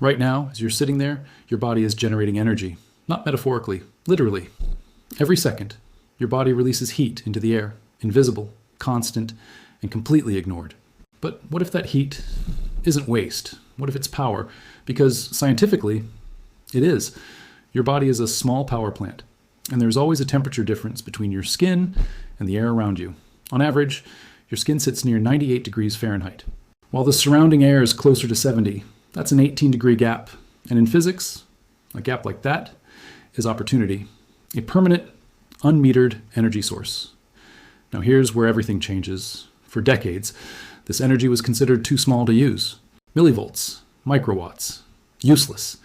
Right now, as you're sitting there, your body is generating energy, not metaphorically, literally. Every second, your body releases heat into the air, invisible, constant, and completely ignored. But what if that heat isn't waste? What if it's power? Because scientifically, it is. Your body is a small power plant, and there's always a temperature difference between your skin and the air around you. On average, your skin sits near 98 degrees Fahrenheit, while the surrounding air is closer to 70. That's an 18-degree gap. And in physics, a gap like that is opportunity, a permanent, unmetered energy source. Now here's where everything changes. For decades, this energy was considered too small to use. Millivolts, microwatts, useless.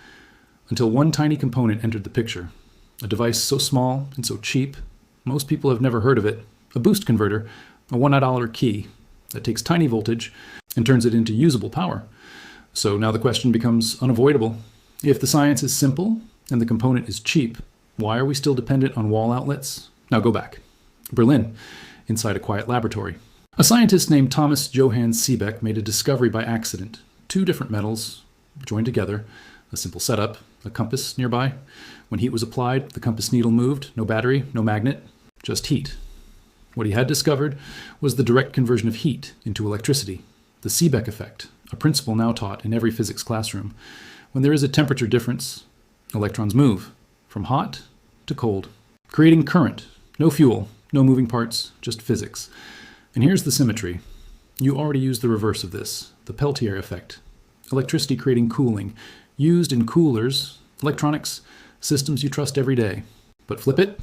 Until one tiny component entered the picture. A device so small and so cheap, most people have never heard of it. A boost converter, a $1 key that takes tiny voltage and turns it into usable power. So now the question becomes unavoidable. If the science is simple and the component is cheap, why are we still dependent on wall outlets? Now go back. Berlin, inside a quiet laboratory. A scientist named Thomas Johann Seebeck made a discovery by accident. Two different metals joined together, a simple setup, a compass nearby. When heat was applied, the compass needle moved, no battery, no magnet, just heat. What he had discovered was the direct conversion of heat into electricity, the Seebeck effect, a principle now taught in every physics classroom. When there is a temperature difference, electrons move from hot to cold, creating current, no fuel, no moving parts, just physics. And here's the symmetry. You already used the reverse of this, the Peltier effect, electricity creating cooling, used in coolers, electronics, systems you trust every day. But flip it,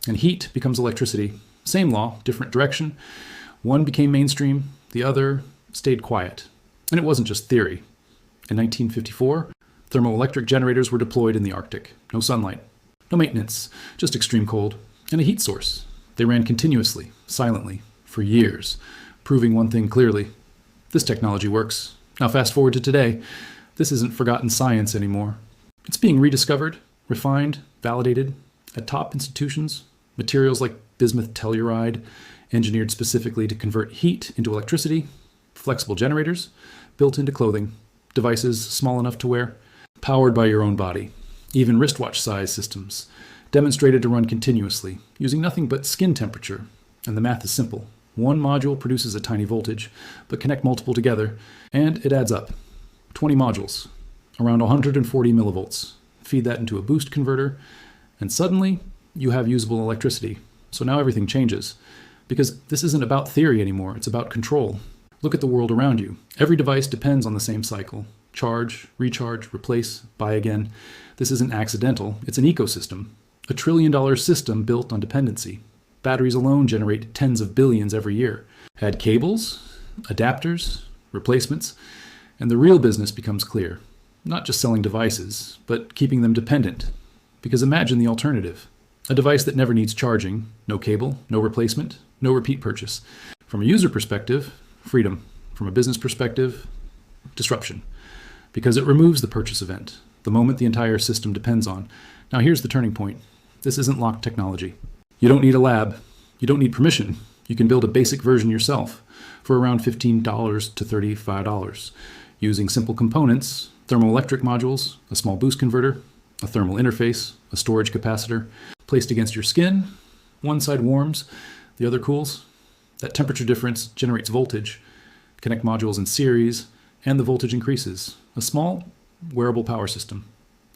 and heat becomes electricity. Same law, different direction. One became mainstream, the other stayed quiet. And it wasn't just theory. In 1954, thermoelectric generators were deployed in the Arctic. No sunlight, no maintenance, just extreme cold, and a heat source. They ran continuously, silently, for years, proving one thing clearly. This technology works. Now fast forward to today. This isn't forgotten science anymore. It's being rediscovered, refined, validated at top institutions. Materials like bismuth telluride, engineered specifically to convert heat into electricity. Flexible generators, built into clothing. Devices small enough to wear, powered by your own body. Even wristwatch-size systems, demonstrated to run continuously, using nothing but skin temperature. And the math is simple. One module produces a tiny voltage, but connect multiple together, and it adds up. 20 modules, around 140 millivolts. Feed that into a boost converter, and suddenly you have usable electricity. So now everything changes, because this isn't about theory anymore, it's about control. Look at the world around you. Every device depends on the same cycle. Charge, recharge, replace, buy again. This isn't accidental, it's an ecosystem. A $1 trillion system built on dependency. Batteries alone generate tens of billions every year. Add cables, adapters, replacements, and the real business becomes clear. Not just selling devices, but keeping them dependent. Because imagine the alternative. A device that never needs charging, no cable, no replacement, no repeat purchase. From a user perspective, freedom. From a business perspective, disruption. Because it removes the purchase event, the moment the entire system depends on. Now here's the turning point. This isn't locked technology. You don't need a lab. You don't need permission. You can build a basic version yourself for around $15 to $35. Using simple components, thermoelectric modules, a small boost converter, a thermal interface, a storage capacitor, placed against your skin. One side warms, the other cools. That temperature difference generates voltage. Connect modules in series, and the voltage increases. A small, wearable power system.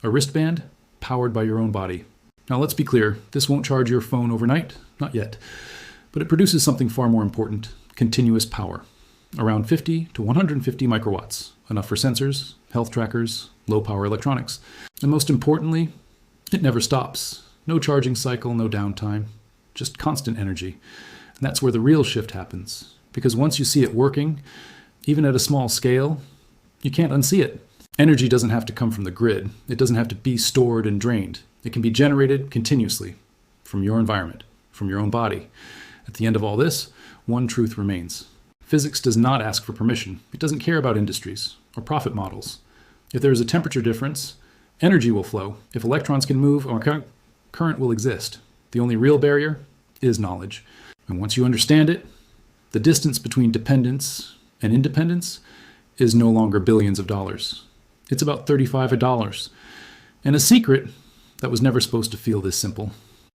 A wristband powered by your own body. Now let's be clear, this won't charge your phone overnight, not yet. But it produces something far more important, continuous power. Around 50 to 150 microwatts, enough for sensors, health trackers, low-power electronics. And most importantly, it never stops. No charging cycle, no downtime, just constant energy. And that's where the real shift happens. Because once you see it working, even at a small scale, you can't unsee it. Energy doesn't have to come from the grid. It doesn't have to be stored and drained. It can be generated continuously from your environment, from your own body. At the end of all this, one truth remains. Physics does not ask for permission. It doesn't care about industries or profit models. If there is a temperature difference, energy will flow. If electrons can move, current will exist. The only real barrier is knowledge. And once you understand it, the distance between dependence and independence is no longer billions of dollars. It's about $35. And a secret that was never supposed to feel this simple.